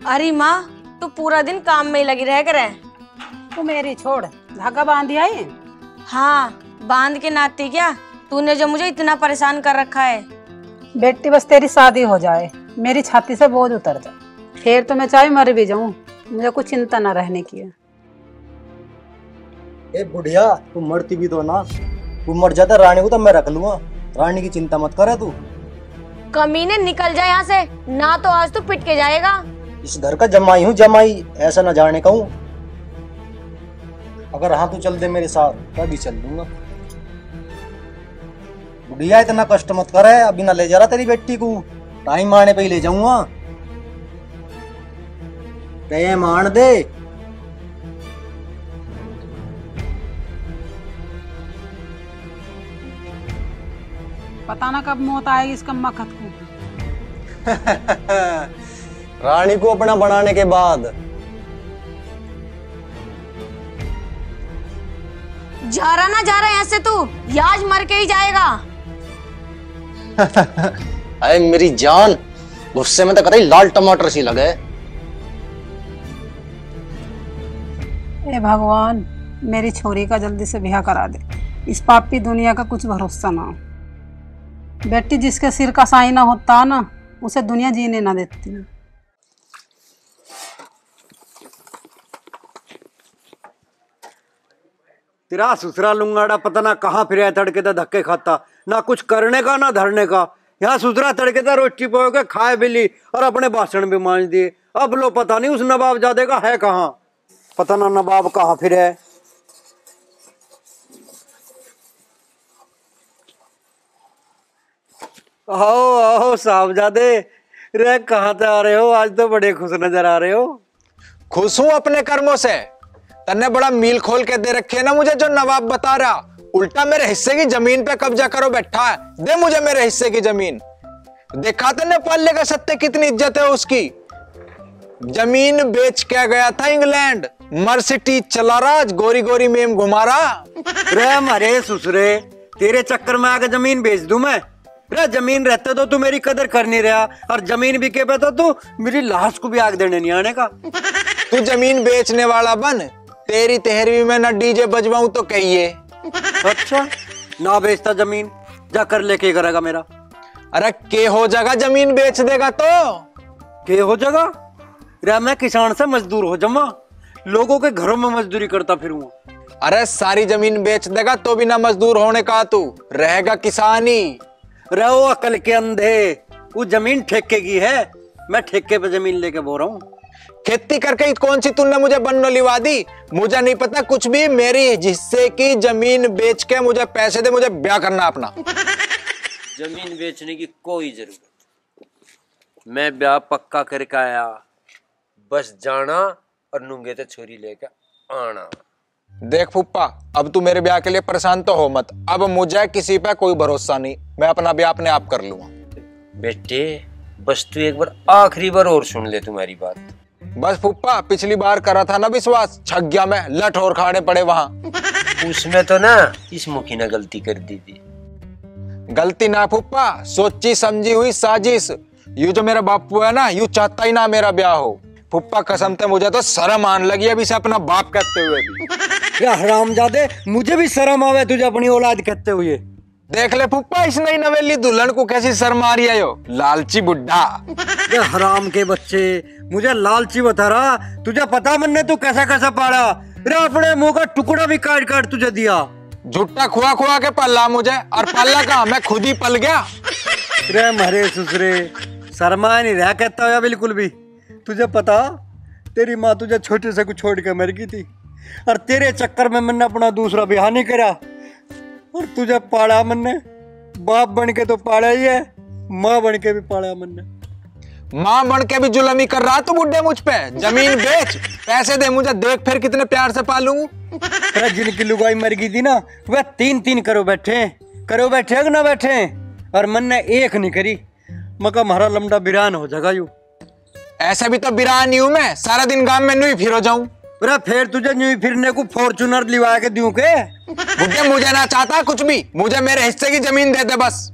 अरे माँ, तू पूरा दिन काम में ही लगी रह करे। तू मेरी छोड़, धागा बांध दिया है? हाँ, बांध के नाती क्या, तूने जो मुझे इतना परेशान कर रखा है। बेटी बस तेरी शादी हो जाए, मेरी छाती से बोझ उतर जाए, फिर तो मैं चाहे मर भी जाऊं, मुझे कुछ चिंता ना रहने की है। ए बुढ़िया, तू मरती भी तो ना, तू मर जाता रानी को तो मैं रख लूंगा, रानी की चिंता मत करे तू। कमीने निकल जाए यहाँ से, ना तो आज तू पिट के जाएगा। इस घर का जमाई हूँ, जमाई, ऐसा ना जाने का हूँ। अगर हाँ तू चल दे मेरे साथ तभी चल दूंगा। बुढ़िया इतना कष्ट मत करे, अभी ना ले जा रहा तेरी बेटी को, टाइम आने पे ही ले जाऊंगा। टाइम आन दे। पता ना कब मौत आएगी इस कम्मा खत को। रानी को अपना बनाने के बाद। जा रहा यहाँ से तू, आज मर के ही जाएगा। अरे मेरी जान, गुस्से में तो कतई लाल टमाटर सी लगे। ए भगवान, मेरी छोरी का जल्दी से ब्याह करा दे, इस पापी दुनिया का कुछ भरोसा ना हो। बेटी जिसके सिर का साई ना होता ना, उसे दुनिया जीने ना देती। तेरा ससुरा लुंगाड़ा पता ना कहाँ फिर तड़के था, धक्के खाता, ना कुछ करने का ना धरने का। यहाँ ससुरा तड़के था, रोटी पो के खाए भी ली और अपने भाषण भी मान दिए। अब लो पता नहीं उस नवाब जादे का है कहाँ, पता ना नवाब कहाँ फिर है। आओ आओ साहबजादे, रे कहाँ से आ रहे हो? आज तो बड़े खुश नजर आ रहे हो। खुश हूं अपने कर्मों से। तन्ने बड़ा मील खोल के दे रखे ना मुझे जो नवाब बता रहा, उल्टा मेरे हिस्से की जमीन पे कब्जा करो बैठा है। दे मुझे मेरे हिस्से की जमीन। देखा तन्ने पाले का सत्य कितनी इज्जत है उसकी। जमीन बेच के गया था इंग्लैंड, मर्सिटी चला राज, गोरी गोरी मेम घुमा रहा। रे मारे ससुरे, तेरे चक्कर में आके जमीन बेच दूं मैं? रे जमीन रहते तो तू मेरी कदर कर नहीं रहा, और जमीन बिके पे तो तू मेरी लाश को भी आग देने नहीं आने का। तू जमीन बेचने वाला बन, तेरी तेहरवी में न डीजे बजवाऊं तो कहिए। अच्छा, ना बेचता जमीन, जाकर लेके करेगा मेरा? अरे के हो जाएगा जमीन बेच देगा तो? के हो जाएगा? रे मैं किसान से मजदूर हो जाऊंगा, लोगों के घरों में मजदूरी करता फिरूंगा। अरे सारी जमीन बेच देगा तो भी ना मजदूर होने का, तू रहेगा किसान ही। रहो अकल के अंधे, वो जमीन ठेके की है, मैं ठेके पे जमीन लेके बोल रहा हूँ। खेती करके कौन सी तूने मुझे बन्नो लिवा दी? मुझे नहीं पता कुछ भी, मेरी हिस्से की जमीन बेच के मुझे पैसे दे, मुझे ब्याह करना अपना। जमीन बेचने की कोई जरूरत, मैं ब्याह पक्का करके आया, बस जाना और नूंगे तो छोरी लेके आना। देख फूफा, अब तू मेरे ब्याह के लिए परेशान तो हो मत, अब मुझे किसी पे कोई भरोसा नहीं, मैं अपना ब्याह अपने आप कर लूंगा। बेटे बस तू एक बार आखिरी बार और सुन ले तुम्हारी बात। बस फूफा, पिछली बार करा था ना विश्वास, छक गया मैं, लठ और खाने पड़े वहां। उसमें तो ना इस मुखी ने गलती कर दी थी। गलती ना फूफा, सोची समझी हुई साजिश। यू जो मेरा बापू है ना, यू चाहता ही ना मेरा ब्याह हो। फूफा कसम से मुझे तो शर्म आने लगी अभी से अपना बाप कहते हुए भी। या हरामजादे, मुझे भी शर्म आवे तुझे अपनी औलाद कहते हुए। देख ले फूफा, इस नई नवेली दुल्हन को कैसी शर्म आ रही है यो, लालची बुड्ढा। ये हराम के बच्चे, मुझे लालची बता रहा, तुझे पता मैंने तू कैसा कैसा पाला? रे अपने मुंह का टुकड़ा भी काट काट तुझे दिया। झुट्टा खुआ खुआ के पल्ला मुझे, और पल्ला कहाँ, मैं खुद ही पल गया। रे मरे ससुरे, शर्मा नहीं रहा कहता हो बिल्कुल भी। तुझे पता, तेरी माँ तुझे छोटे से कुछ छोड़ के मर गई थी, और तेरे चक्कर में मैंने अपना दूसरा ब्याह नहीं करा, और तुझे पाला मैंने। बाप बन के तो पाला ही है, माँ बन के भी पाला मैंने। माँ बन के भी जुलमी कर रहा तू बुड्ढे मुझ पे। जमीन बेच, पैसे दे मुझे, देख फिर कितने प्यार से पालूं। अरे जिनकी लुगाई मर गई थी ना, वह 3-3 करो बैठे कि ना बैठे, और मैंने एक नहीं करी। मका हमारा लमडा बिरान हो जाएगा यू। ऐसा भी तो बिरान नहीं हूं मैं, सारा दिन गांव में नहीं फिरो जाऊं। अरे फिर तुझे न्यू फिरने को फॉर्चूनर लिवा के दूं के? बुड्ढे मुझे ना चाहता कुछ भी, मुझे मेरे हिस्से की जमीन दे दे बस।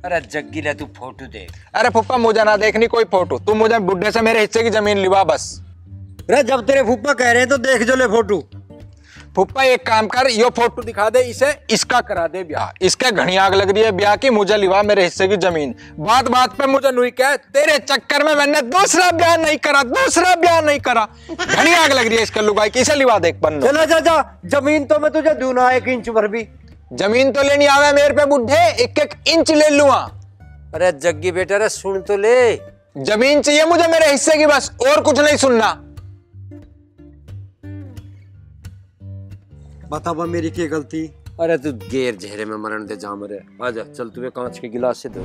अरे जग्गी ले तू फोटो देख। अरे फुप्पा मुझे ना देखनी कोई फोटो, तुम मुझे बुढ़े से मेरे हिस्से की जमीन लिवा बस। अरे जब तेरे फूफा कह रहे हैं तो देख जो ले फोटो। फुप्पा एक काम कर, यो फोटो दिखा दे इसे, इसका करा दे ब्याह। इसके घनी आग लग रही है ब्याह की, मुझे लिवा मेरे हिस्से की जमीन। बात बात पे मुझे नुई कह, तेरे चक्कर में मैंने दूसरा ब्याह नहीं करा, दूसरा ब्याह नहीं करा। घनी आग लग रही है इसके लुगाई की, इसे लिवा देख पन्नो। चला जा, जमीन तो मैं तुझे दूं ना 1 इंच भर भी। जमीन तो लेनी आवे मेरे पे बुढ़े, 1-1 इंच ले लूंगा। अरे जग्गी बेटा रे सुन तो ले। जमीन चाहिए मुझे मेरे हिस्से की बस, और कुछ नहीं सुनना। बतावा मेरी क्या गलती। अरे तू गेर जहरे में मरण दे जा मरे। आजा चल, तुम्हें कांच के गिलास से दो।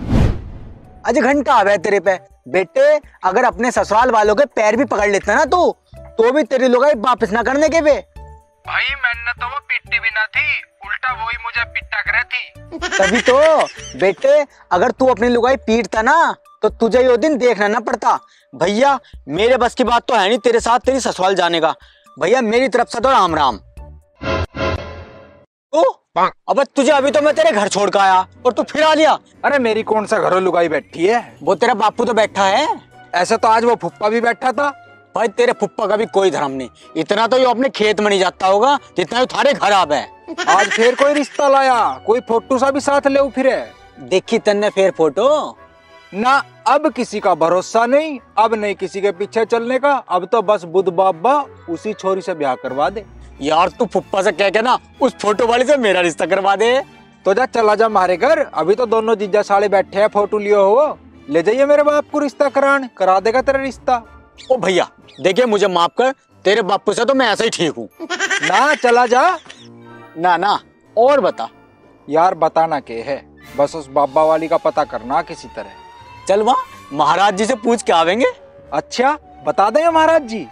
आज घंटा आ गया तेरे पे बेटे। अगर अपने ससुराल वालों के पैर भी पकड़ लेता ना तू, तो भी तेरी लुगाई वापस ना करने के पे। भाई मैंने तो वो पिट्टी भी ना थी, उल्टा वही मुझे पिट्टा करे थी। तभी तो बेटे, अगर तू अपनी लुगाई पीटता ना तो तुझे ये दिन देखना ना पड़ता। भैया मेरे बस की बात तो है नहीं तेरे साथ तेरी ससुराल जाने का। भैया मेरी तरफ से तो राम राम। अब तुझे अभी तो मैं तेरे घर छोड़ के आया और तू फिर आ लिया। अरे मेरी कौन सा घरों लुगाई बैठी है, वो तेरा बापू तो बैठा है। ऐसे तो आज वो फुप्पा भी बैठा था। भाई तेरे फुप्पा का भी कोई धर्म नहीं, इतना तो ये अपने खेत में नहीं जाता होगा जितना थारे घर आप है। आज फिर कोई रिश्ता लाया, कोई फोटो सा भी साथ ले फिर। देखी तन्ने फिर फोटो ना, अब किसी का भरोसा नहीं, अब नहीं किसी के पीछे चलने का। अब तो बस बुध बाबा उसी छोरी से ब्याह करवा दे। यार तू फुप्पा से कह के ना उस फोटो वाली से मेरा रिश्ता करवा दे। तो जा चला जा हमारे घर, अभी तो दोनों जीजा साले बैठे हैं, फोटो लियो हो, ले जाइए मेरे बाप को रिश्ता कराने, करा देगा तेरा रिश्ता। ओ भैया देखिए मुझे माफ कर, तेरे बापू से तो मैं ऐसा ही ठीक हूँ। ना चला जा। ना ना और बता। यार बताना के है, बस उस बाबा वाली का पता करना किसी तरह। चल वहाँ महाराज जी से पूछ के आवेंगे। अच्छा बता देंगे महाराज जी।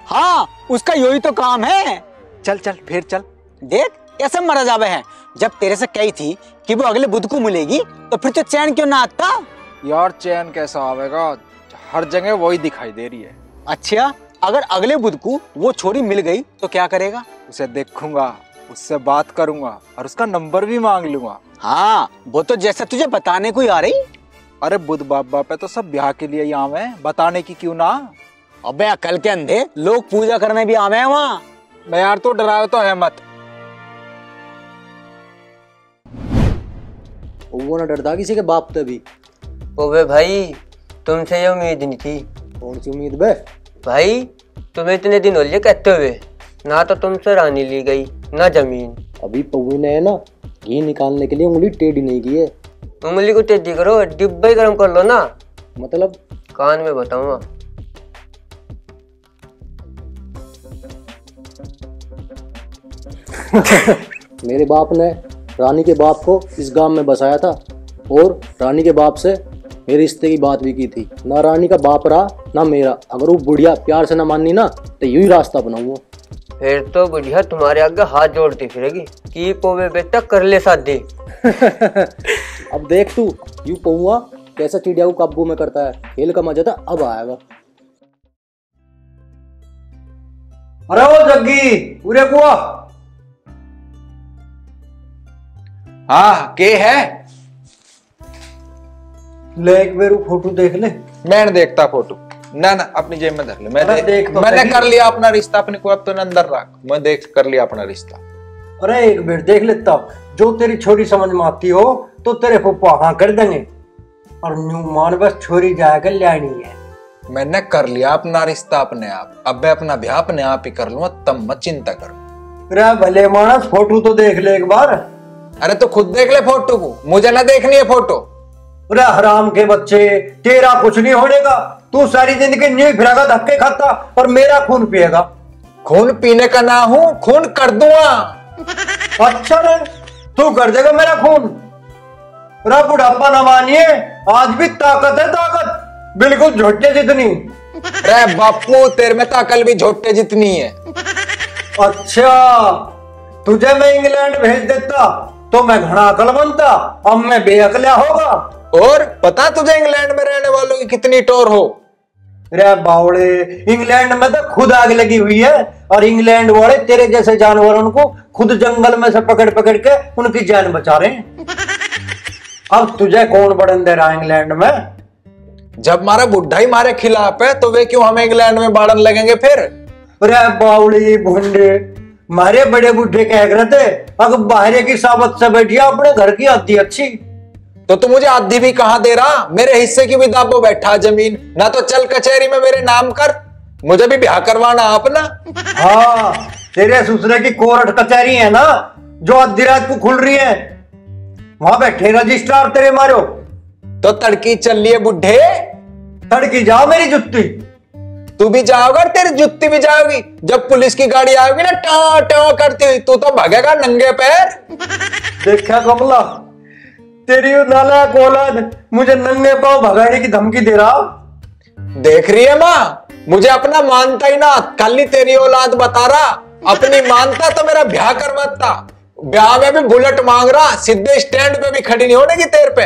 हाँ उसका यही तो काम है। चल चल फिर चल। देख कैसे मरा जावे है, जब तेरे से कही थी कि वो अगले बुध को मिलेगी तो फिर तो चैन क्यों ना आता। यार चैन कैसा आवेगा, हर जगह वही दिखाई दे रही है। अच्छा अगर अगले बुध को वो छोरी मिल गई तो क्या करेगा। उसे देखूंगा, उससे बात करूंगा और उसका नंबर भी मांग लूंगा। हाँ वो तो जैसे तुझे बताने को ही आ रही। अरे बुध बाबा पे तो सब ब्याह के लिए ही आवे हैं, बताने की क्यों ना। अबे अकल के अंधे, लोग पूजा करने भी आवे हैं वहाँ। मैं यार तो डरावे तो है मत। वो ना डरता किसी के बाप ते भी। ओबे भाई तुमसे ये उम्मीद नहीं थी। कौन सी उम्मीद बे? भाई तुम्हें इतने दिन हो लिए कहते हुए, ना तो तुमसे रानी ली गई ना जमीन। अभी पौवी ने है ना घी निकालने के लिए उंगली टेढ़ी नहीं की है। उंगली को टेढ़ी करो, डिब्बा ही गर्म कर लो ना। मतलब कान में बताऊंगा। मेरे बाप ने रानी के बाप को इस गांव में बसाया था और रानी के बाप से मेरे रिश्ते की बात भी की थी। ना रानी का बाप रहा ना मेरा। अगर वो बुढ़िया प्यार से ना माननी ना तो यूं ही रास्ता बनाऊंगा। फिर तो बुढ़िया तुम्हारे आगे हाथ जोड़ती फिरेगी कि पोवे बेटा कर ले शादी। अब देख तू यूं पौआ कैसा चिड़िया को काबू में करता है। खेल का मजा था अब आएगा। अरे वो जग्गी पूरे कुआ। हाँ के है, ले एक बार फोटो देख ले। मैं देखता फोटो। ना ना अपनी जेब में धर ले। देख तो मैंने सही। कर लिया अपना रिश्ता, अपने को अब तो अंदर रख। मैं देख कर लिया अपना रिश्ता। अरे एक बार देख लेता, जो तेरी छोरी समझ में आती हो तो तेरे पप्पा हाँ कर देंगे। और न्यू मान बस छोरी जाकर लानी है। मैंने कर लिया अपना रिश्ता अपने आप, अब मैं अपना ब्याह अपने आप ही कर लूंगा, तब मत चिंता करो। अरे भले मानस फोटो तो देख ले एक बार। अरे तो खुद देख ले फोटो को, मुझे ना देखनी है फोटो। अरे हराम के बच्चे, तेरा कुछ नहीं होने का। तू सारी जिंदगी न्यू फिरागा, धक्के खाता और मेरा खून पिएगा। खून पीने का ना हूं, खून कर दूंगा। अच्छा रे, तू कर देगा मेरा खून। अरे बुढ़ापा न मानिए, आज भी ताकत है ताकत, बिल्कुल झोटे जितनी। अरे बापू तेरे में तो अकल भी झोटे जितनी है। अच्छा तुझे मैं इंग्लैंड भेज देता तो मैं घना अकल बनता, अब मैं बेअकला होगा। और पता तुझे इंग्लैंड में रहने वालों की कितनी टोर हो। रे बावड़े, इंग्लैंड में तो खुद आग लगी हुई है और इंग्लैंड वाले तेरे जैसे जानवरों को खुद जंगल में से पकड़ पकड़ के उनकी जान बचा रहे हैं। अब तुझे कौन बढ़न दे रहा इंग्लैंड में? जब मारा बुढ़ा ही मारे खिलाफ है तो वे क्यों हमें इंग्लैंड में बाड़न लगेंगे फिर? अरे बावड़ी भुंडे, मारे बड़े बुढ़े कह रहे थे अगर बाहर की साबत से बैठिया अपने घर की आती अच्छी। तो तू मुझे आधी भी कहाँ दे रहा? मेरे हिस्से की भी दाबो बैठा जमीन, ना तो चल कचहरी में मेरे नाम कर, मुझे भी ब्याह करवाना अपना। हाँ, तेरे ससुरे की कोर्ट कचहरी है ना जो आधी रात को खुल रही है, वहां बैठे रजिस्ट्रार तेरे मारो। तो तड़की चल रही है बुढ़े, तड़की जाओ मेरी जुत्ती। तू भी जाओगा तेरी जुत्ती भी जाओगी। जब पुलिस की गाड़ी आएगी ना टाँ टाँ करती हुई, तू तो भागेगा नंगे पैर। देखा कमला, तेरी नालायक औलाद मुझे नंगे पांव भगाने की धमकी दे रहा। देख रही है माँ, मुझे अपना मानता ही ना, खाली तेरी औलाद बता रहा। अपनी मानता तो मेरा ब्याह करवाता। ब्याह में भी बुलेट मांग रहा, सीधे स्टैंड पे भी खड़ी नहीं होने की तेरे पे।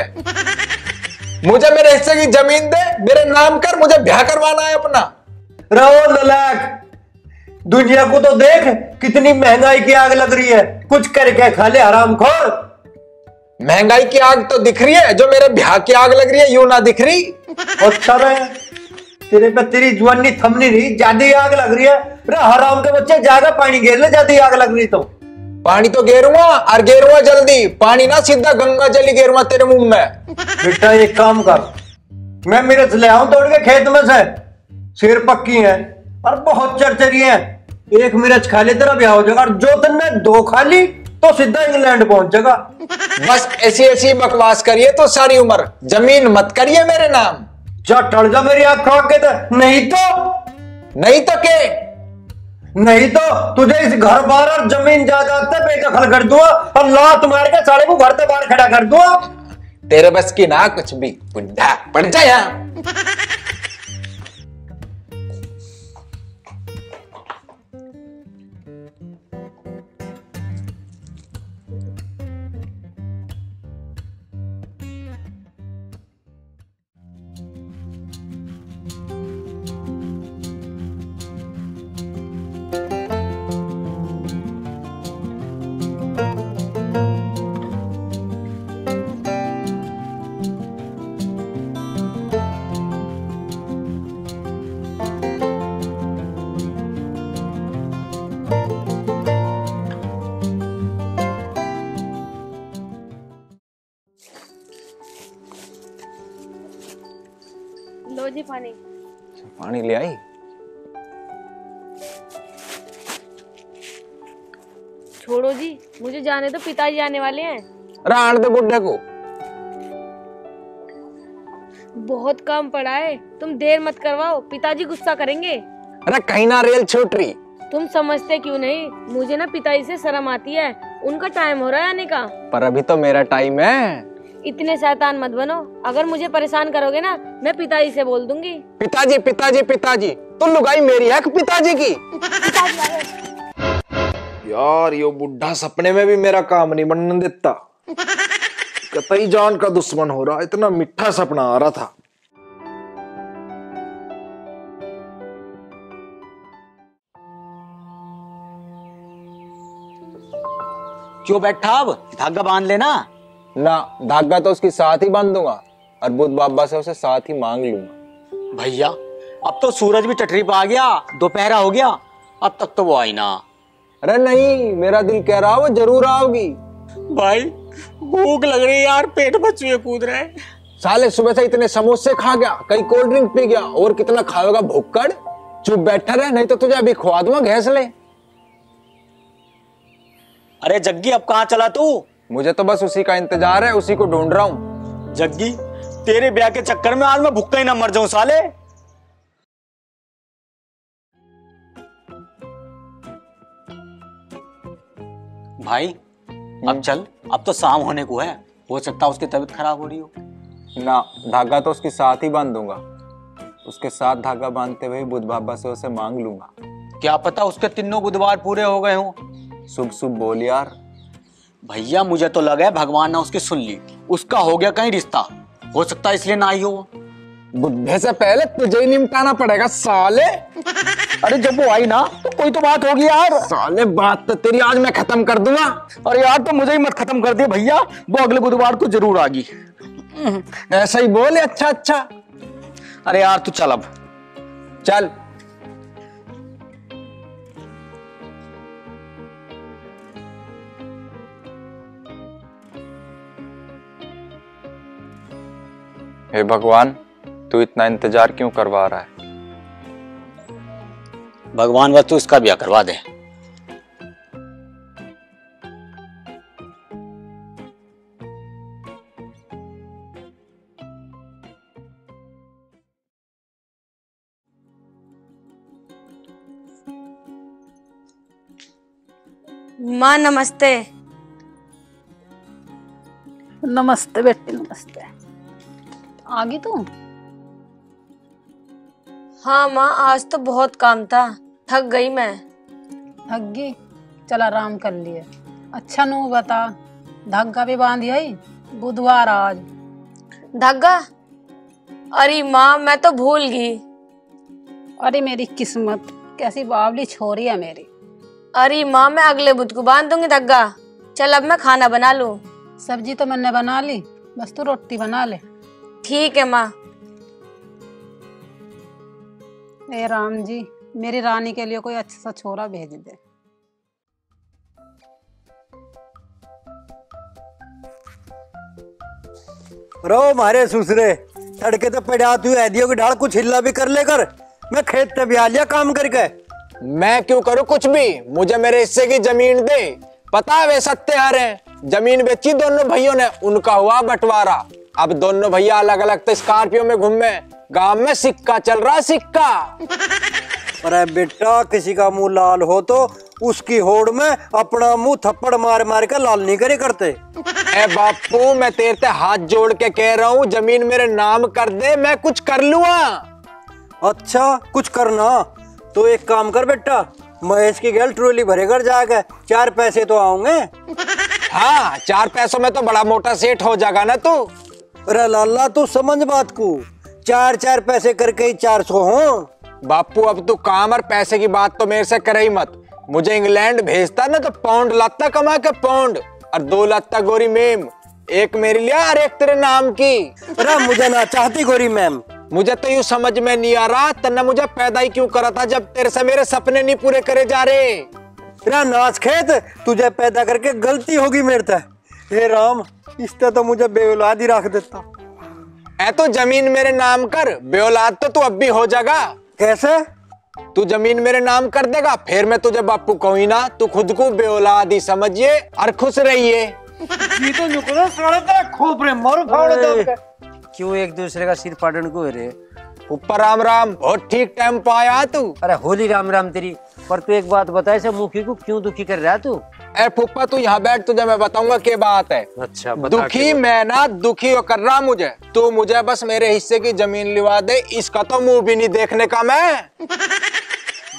मुझे मेरे हिस्से की जमीन दे, मेरे नाम कर, मुझे ब्याह करवाना है अपना। रहो नलायक, दुनिया को तो देख कितनी महंगाई की आग लग रही है, कुछ करके खा ले हरामखोर। महंगाई की आग तो दिख रही है, जो मेरे ब्याह की आग लग रही है यूं ना दिख रही। अच्छा रे, तेरे पे तेरी जवानी थमनी नहीं, ज्यादा आग लग रही है। रे हराम के बच्चे, जाकर पानी घेर ले, ज्यादा आग लग रही तो। पानी तो घेरूंगा और घेरूंगा जल्दी, पानी ना सीधा गंगा जल ही घेरूंगा तेरे मुंह में। बेटा एक काम कर, मैं मिर्च ले आऊं तोड़ के खेत में से, सिर पक्की है और बहुत चरचरी है। एक मिर्च खा ले तेरा ब्याह हो जाएगा, और जो तुमने 2 खा ली तो सीधा इंग्लैंड पहुंच जाएगा। बस ऐसी ऐसी बकवास करिए तो सारी उम्र, जमीन मत करिए मेरे नाम। जा टल जा मेरी आंख खा के, नहीं तो के नहीं तो तुझे इस घर बार और जमीन जायदाद पे बेदखल कर दूंगा और लात मार के साले को घर से बाहर खड़ा कर दूंगा। तेरे बस की ना कुछ भी, बुढ़ा पड़ जा यहाँ। लो जी पानी। पानी ले आई। छोड़ो जी, मुझे जाने दो, पिताजी आने वाले हैं। अरे आने दे बुड्ढे को। बहुत काम पड़ा है, तुम देर मत करवाओ, पिताजी गुस्सा करेंगे। अरे कहीं ना रेल छूट रही। तुम समझते क्यों नहीं, मुझे ना पिताजी से शर्म आती है, उनका टाइम हो रहा है आने का। पर अभी तो मेरा टाइम है। इतने शैतान मत बनो, अगर मुझे परेशान करोगे ना मैं पिताजी से बोल दूंगी। पिताजी पिताजी पिताजी, तो लुगाई मेरी है कि पिताजी की? पिताजी आ गए। यार यो बुढ़ा सपने में भी मेरा काम नहीं बनने देता। कतई जान का दुश्मन हो रहा, इतना मीठा सपना आ रहा था। क्यों बैठा, अब धागा बांध लेना। ना, धागा तो उसके साथ ही बांधूंगा और बुद्ध बाबा से उसे साथ ही मांग लूंगा। भैया अब तो सूरज भी टटरी पे आ गया, दोपहरा हो गया, अब तक तो वो आई ना। अरे नहीं, मेरा दिल कह रहा वो जरूर आओगी। भाई भूख लग रही है यार, पेट में चूहे कूद रहे हैं। साले सुबह से इतने समोसे खा गया, कई कोल्ड ड्रिंक पी गया, और कितना खाएगा भुक्कड़। चुप बैठा रहे, नहीं तो तुझे अभी खुआ दूंगा घैस ले। अरे जग्गी अब कहाँ चला तू? मुझे तो बस उसी का इंतजार है, उसी को ढूंढ रहा हूँ। जग्गी तेरे ब्याह के चक्कर में आज मैं भुक्का ही ना मर जाऊं साले। भाई अब चल, अब तो शाम होने को है, हो सकता है उसकी तबीयत खराब हो रही हो। ना, धागा तो उसके साथ ही बांधूंगा, उसके साथ धागा बांधते हुए बुद्ध बाबा से उसे मांग लूंगा। क्या पता उसके 3 बुधवार पूरे हो गए हों। शुभ शुभ बोल यार। भैया मुझे तो लगा है भगवान ने उसकी सुन ली, उसका हो गया कहीं रिश्ता, हो सकता है इसलिए ना आई हो। बुढ़े से पहले तुझे ही निपटाना पड़ेगा साले। अरे जब वो आई ना तो कोई तो बात होगी यार। साले बात तो तेरी आज मैं खत्म कर दूंगा। अरे यार तो मुझे ही मत खत्म कर दिया भैया, वो अगले बुधवार को जरूर आगी। ऐसा ही बोले। अच्छा अच्छा। अरे यार तू चल अब। चल। हे भगवान, तू इतना इंतजार क्यों करवा रहा है? भगवान बस तू इसका ब्याह करवा दे। माँ नमस्ते। नमस्ते बेटी, नमस्ते। आ गई तू? हाँ माँ, आज तो बहुत काम था, थक गई मैं। थक गई? चल आराम कर लिए। अच्छा नू बता, धागा भी बांधी आई? बुधवार आज। धागा? अरे माँ मैं तो भूल गई। अरे मेरी किस्मत, कैसी बावली छोरी है मेरी। अरे माँ मैं अगले बुध को बांध दूंगी धागा। चल अब मैं खाना बना लूं। सब्जी तो मैंने बना ली, बस तू रोटी बना ले। ठीक है माँ। ए राम जी, मेरी रानी के लिए कोई अच्छा सा छोरा भेज दे। रो मारे सुसरे, तड़के तो पड़ा तू ऐदियों की ढाल कुछ हिल्ला भी कर लेकर। मैं खेत पे भी आ लिया काम करके। मैं क्यों करूं कुछ भी? मुझे मेरे हिस्से की जमीन दे। पता है वे सत्य हर हैं। जमीन बेची दोनों भाइयों ने, उनका हुआ बंटवारा। अब दोनों भैया अलग अलग तो स्कॉर्पियो में घूमे। गांव में सिक्का चल रहा, सिक्का। अरे बेटा, किसी का मुंह लाल हो तो उसकी होड़ में अपना मुंह थप्पड़ मार मार के लाल नहीं करे करते। ए बापू, मैं तेरे से हाथ जोड़ के कह रहा हूँ, जमीन मेरे नाम कर दे, मैं कुछ कर लूंगा। अच्छा कुछ करना तो एक काम कर बेटा, महेश की गैल ट्रोली भरे कर जाकर 4 पैसे तो आओगे। हाँ, 4 पैसों में तो बड़ा मोटा सेठ हो जाएगा ना तू। अरे लाला तू समझ बात को, 4 पैसे करके ही 400 हो। बापू अब तू काम और पैसे की बात तो मेरे से करे ही मत। मुझे इंग्लैंड भेजता ना तो पाउंड लाता कमा के, पाउंड, और 2 लाता गोरी मेम। एक मेरे लिए और एक तेरे नाम की। अरे मुझे ना चाहती गोरी मैम। मुझे तो यूं समझ में नहीं आ रहा, तन्ने मुझे पैदा ही क्यों करा था जब तेरे से मेरे सपने नहीं पूरे करे जा रहे। तेरा नाच खेत, तुझे पैदा करके गलती होगी मेरे से। हे राम, इससे तो मुझे बेऔलाद ही रख देता। ऐ तो जमीन मेरे नाम कर, बेऔलाद तो तू अब भी हो जाएगा। कैसे? तू जमीन मेरे नाम कर देगा, फिर मैं तुझे बापू कहूँ ही ना। तू खुद को बेऔलाद ही समझिए और खुश रहिए। तो नुकरो साले तेरा खोपरे मारो फाड़ दे। क्यों एक दूसरे का सिर फाड़न को रे? ऊपर राम राम, बहुत ठीक टाइम पे आया तू। अरे होली राम राम तेरी। पर तू एक बात बता, ऐसे मुखी को क्यों दुखी कर रहा है तू? ए फुप्पा, तू यहाँ बैठ, तुझे मैं बताऊंगा क्या बात है। अच्छा बता। दुखी मैं ना, दुखी हो कर रहा मुझे। तू मुझे बस मेरे हिस्से की जमीन लिवा दे, इसका तो मुंह भी नहीं देखने का मैं।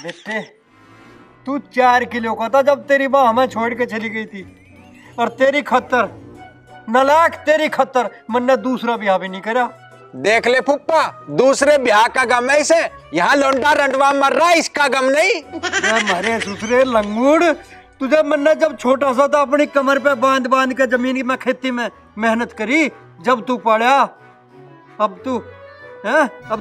बेटे, तू 4 किलो का था जब तेरी माँ हमें छोड़ के चली गई थी, और तेरी खतर नलायक, तेरी खतर मैंने दूसरा ब्याह भी नहीं करा। देख ले फुप्पा, दूसरे ब्याह का गम है इसे। यहाँ लौंडा रंडवा मर रहा है, इसका गम नहीं। मारे सुसरे लंगूड़, तुझे मैंने जब छोटा सा था अपनी कमर पे बांध बांध के जमीन की मैं खेती में मेहनत करी, जब तू पढ़ा। अब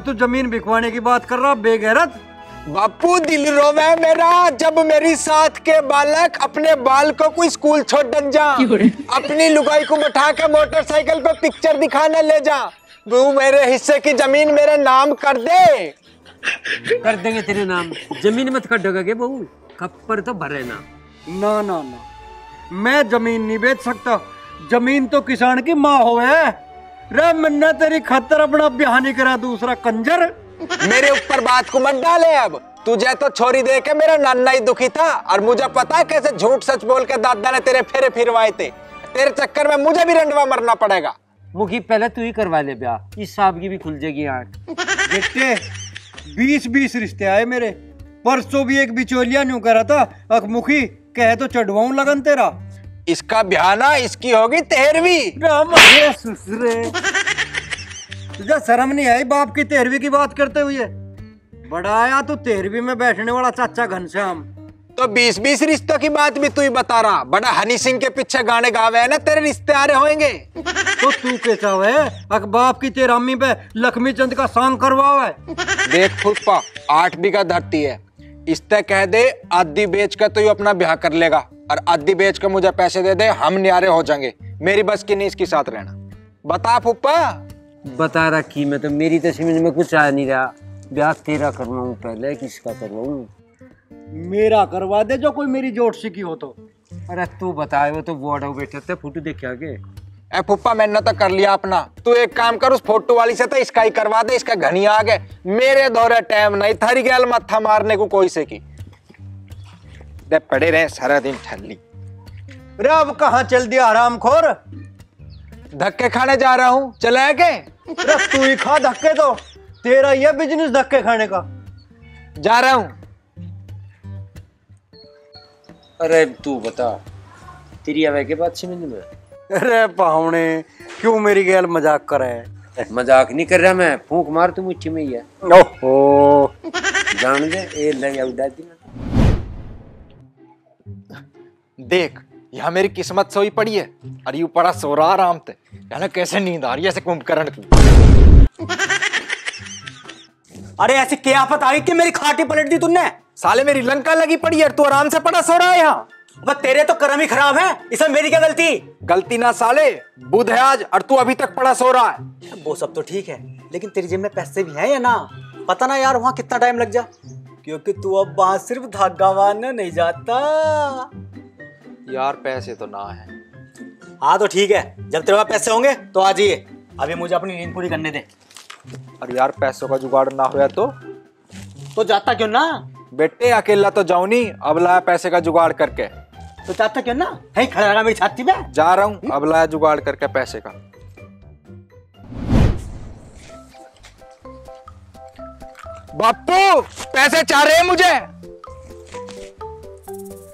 तू जमीन बिकवाने की बात कर रहा बेगैरत। बापू दिल रोवे मेरा जब मेरी साथ के बालक अपने बालकों को स्कूल छोड़ दन जा, अपनी लुगाई को बैठा के मोटरसाइकिल पे पिक्चर दिखाने ले जा। तू मेरे हिस्से की जमीन मेरे नाम कर दे। कर देंगे तेरे नाम। जमीन मत खड्डोगा के बहू, खप्पर तो भरे ना। ना ना ना, मैं जमीन नहीं बेच सकता। जमीन तो किसान की माँ होवे। रे मैंने तेरी खतर अपना ब्याह नहीं करा दूसरा कंजर। मेरे ऊपर बात को मत डाले। अब तुझे तो छोरी दे के मेरा नाना ही दुखी था, और मुझे पता है कैसे झूठ सच बोल के दादा ने तेरे फेरे फिरवाए थे। तेरे चक्कर में मुझे भी रंडवा मरना पड़ेगा। मुखी पहले तू ही करवा ले ब्याह, इस साहब की भी खुल जाएगी आंख। बेटे 20-20 रिश्ते आए मेरे। परसों भी एक बिचौलिया न्यू करा था, अखमुखी कहे तो चढ़वाऊं लगन तेरा। इसका ब्याह ना, इसकी होगी 13वीं। सुसरे, तुझे शर्म नहीं आई बाप की 13वीं की बात करते हुए? बड़ा आया तू 13वीं में बैठने वाला चाचा घनश्याम। तो 20-20 रिश्तों की बात भी तू ही बता रहा। बड़ा हनी सिंह के पीछे गाने गावे है ना, तेरे रिश्ते आ रहे होंगे। तो तू कैसा है अखबाब की तेरा अम्मी पे लक्ष्मी चंद का सॉन्ग करवाओ है। देख फूफा, 8 बीघा धरती है, इससे कह दे आधी बेच कर तो यू अपना ब्याह कर लेगा और आधी बेच कर मुझे पैसे दे दे, हम न्यारे हो जाएंगे। मेरी बस की नहीं इसके साथ रहना। बता फूफा। बता रहा की मैं तो, मेरी तो समझ में कुछ आ नहीं रहा। ब्याह तेरा करवाऊं पहले किसका करवाऊं? मेरा करवा दे जो कोई मेरी जोड़ सिकी हो तो। अरे तू बताए, वो तो बोर्ड बैठे थे, फोटो देखे आगे। ए फूफा, मैंने तो कर लिया अपना। तू एक काम कर, उस फोटो वाली से तो इसका ही करवा दे, इसका घनी आ गए। मेरे दौरे टाइम नहीं, थारी गैल मत्था मारने को कोई से की दे पड़े रहे सारा दिन ठल्ली। अरे अब कहाँ चल दिया हरामखोर? धक्के खाने जा रहा हूँ, चला के? अरे तू ही खा धक्के, तो तेरा ये बिजनेस धक्के खाने का। जा रहा हूँ। अरे तू बता, तेरी आवे के बाद समझ में? अरे पाहुणे, क्यों मेरी गैल मजाक कर रहे है? मजाक नहीं कर रहा मैं, फूंक मार तू मुट्ठी में ही है। ओहो, जान दे ए लगा उड़ाती ना। देख, यहाँ मेरी किस्मत सोई पड़ी है और यू पड़ा सो रहा आराम से। यानी कैसे नींद आ रही है ऐसे कुंभकर्ण की। अरे ऐसी क्या आफत आई कि मेरी खाटी पलट दी तुमने? साले मेरी लंका लगी पड़ी है, तू आराम से पड़ा सो रहा है यहाँ। अब तेरे तो कर्म ही खराब है, इसमें मेरी क्या गलती? गलती ना साले, बुध है आज और तू अभी तक पड़ा सो रहा है। वो सब तो ठीक है, लेकिन तेरी जेब में पैसे भी हैं या ना? पता ना यार वहाँ कितना टाइम लग जा, क्योंकि तू अब वहां सिर्फ धागा बांधने नहीं जाता। यार पैसे तो ना है। हाँ तो ठीक है, जब तेरे पास पैसे होंगे तो आ जाइए। अभी मुझे अपनी नींद पूरी करने दे। और यार पैसों का जुगाड़ ना हुआ तो जाता क्यों ना? बेटे अकेला तो जाऊं नहीं, अब लाया पैसे का जुगाड़ करके। तो जाता क्यों ना? है खड़ा रहा मेरी छाती में। जा रहा हूं, अब लाया जुगाड़ करके पैसे का। बापू पैसे चाह रहे हैं मुझे।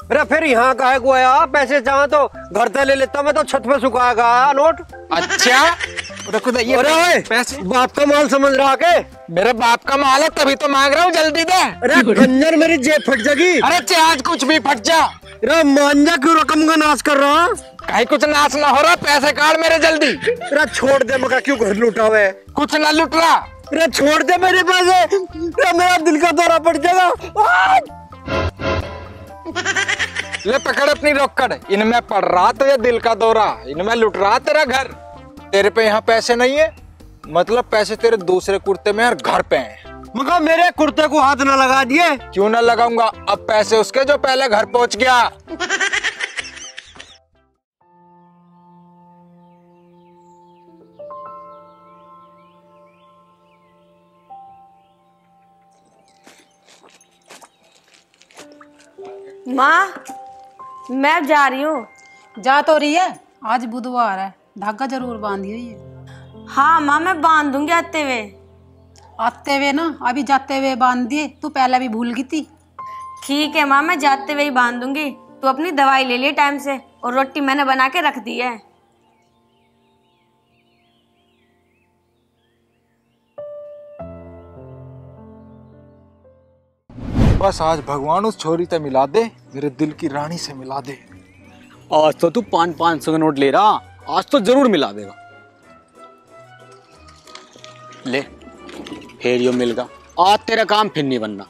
अरे फिर यहाँ काहे को आया? पैसे चाह तो घर से ले लेता, मैं तो छत पे सुखाएगा नोट। अच्छा रखो ये पैसे। बाप का माल समझ रहा के? मेरे बाप का माल है तभी तो मांग रहा हूँ, जल्दी दे। अरे खंजर, मेरी जेब फट जाएगी। अरे आज कुछ भी फट जा। अरे मांझा क्यों रकम का नाश कर रहा? कहीं कुछ नाश ना हो रहा, पैसे काट मेरे जल्दी। अरे छोड़ दे, मगर क्यों घर लूटा हुआ है? कुछ ना लूट रहा। अरे छोड़ दे मेरे पैसे, अरे मेरा दिल का दौरा पड़ जाएगा। ले पकड़ अपनी रोकड़, इनमें पड़ रहा तो ये दिल का दौरा, इनमें लुट रहा तेरा घर। तेरे पे यहाँ पैसे नहीं है, मतलब पैसे तेरे दूसरे कुर्ते में और घर पे हैं। मगर मेरे कुर्ते को हाथ ना लगा दिए। क्यों ना लगाऊंगा, अब पैसे उसके जो पहले घर पहुंच गया। माँ, मैं अब जा रही हूँ। जा तो रही है, आज बुधवार है, धागा जरूर बांधी हुई है। हाँ माँ, मैं बांध दूंगी आते हुए। आते हुए ना, अभी जाते हुए बांध दिए, तू पहले भी भूल गई थी। ठीक है माँ, मैं जाते हुए ही बांध दूंगी। तू अपनी दवाई ले लिए टाइम से, और रोटी मैंने बना के रख दी है। बस आज भगवान उस छोरी से मिला दे, मेरे दिल की रानी से मिला दे। आज तो तू 500 का नोट ले रहा, आज तो जरूर मिला देगा। ले फिर यो मिल गया, आज तेरा काम फिर नहीं बनना।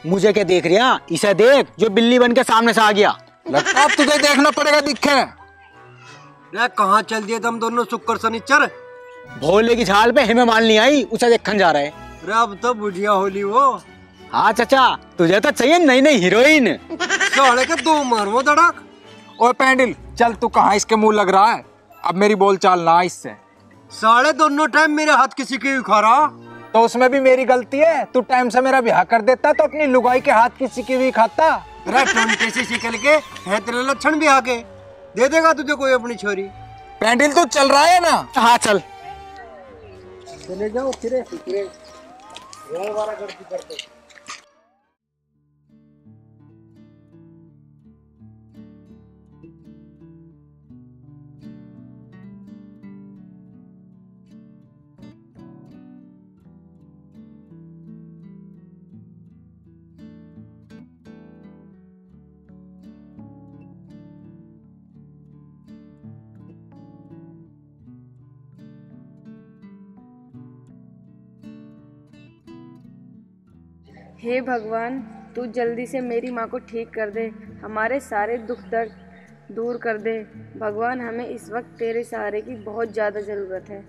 मुझे क्या देख रहा? इसे देख जो बिल्ली बन के सामने से आ गया। लगता अब तुझे देखना पड़ेगा दिखे। कहाँ चल दिए तुम दोनों शुक्र शनिचर? भोले की झाल पे हमें माल नहीं आई, उसे देखने जा रहा है। अब तो बुढ़िया होली वो। हाँ चाचा, तुझे तो चाहिए नई नई हीरोइन। साले के दो मारो धड़क। ओए पैंडिल, चल तू कहाँ इसके मुंह लग रहा है, अब मेरी बोल चाल ना इससे। साले दोनों टाइम मेरे हाथ किसी के खा रहा, तो उसमें भी मेरी गलती है। तू टाइम से मेरा ब्याह कर देता तो अपनी लुगाई के हाथ किसी की भी खाता। कैसे निकल के है तेरे लक्षण भी आके दे देगा तुझे कोई अपनी छोरी। पैंडिल तू चल रहा है ना? हाँ चल। चले जाओ फिरे फिरे करते। हे भगवान, तू जल्दी से मेरी माँ को ठीक कर दे, हमारे सारे दुख दर्द दूर कर दे। भगवान, हमें इस वक्त तेरे सहारे की बहुत ज़्यादा ज़रूरत है।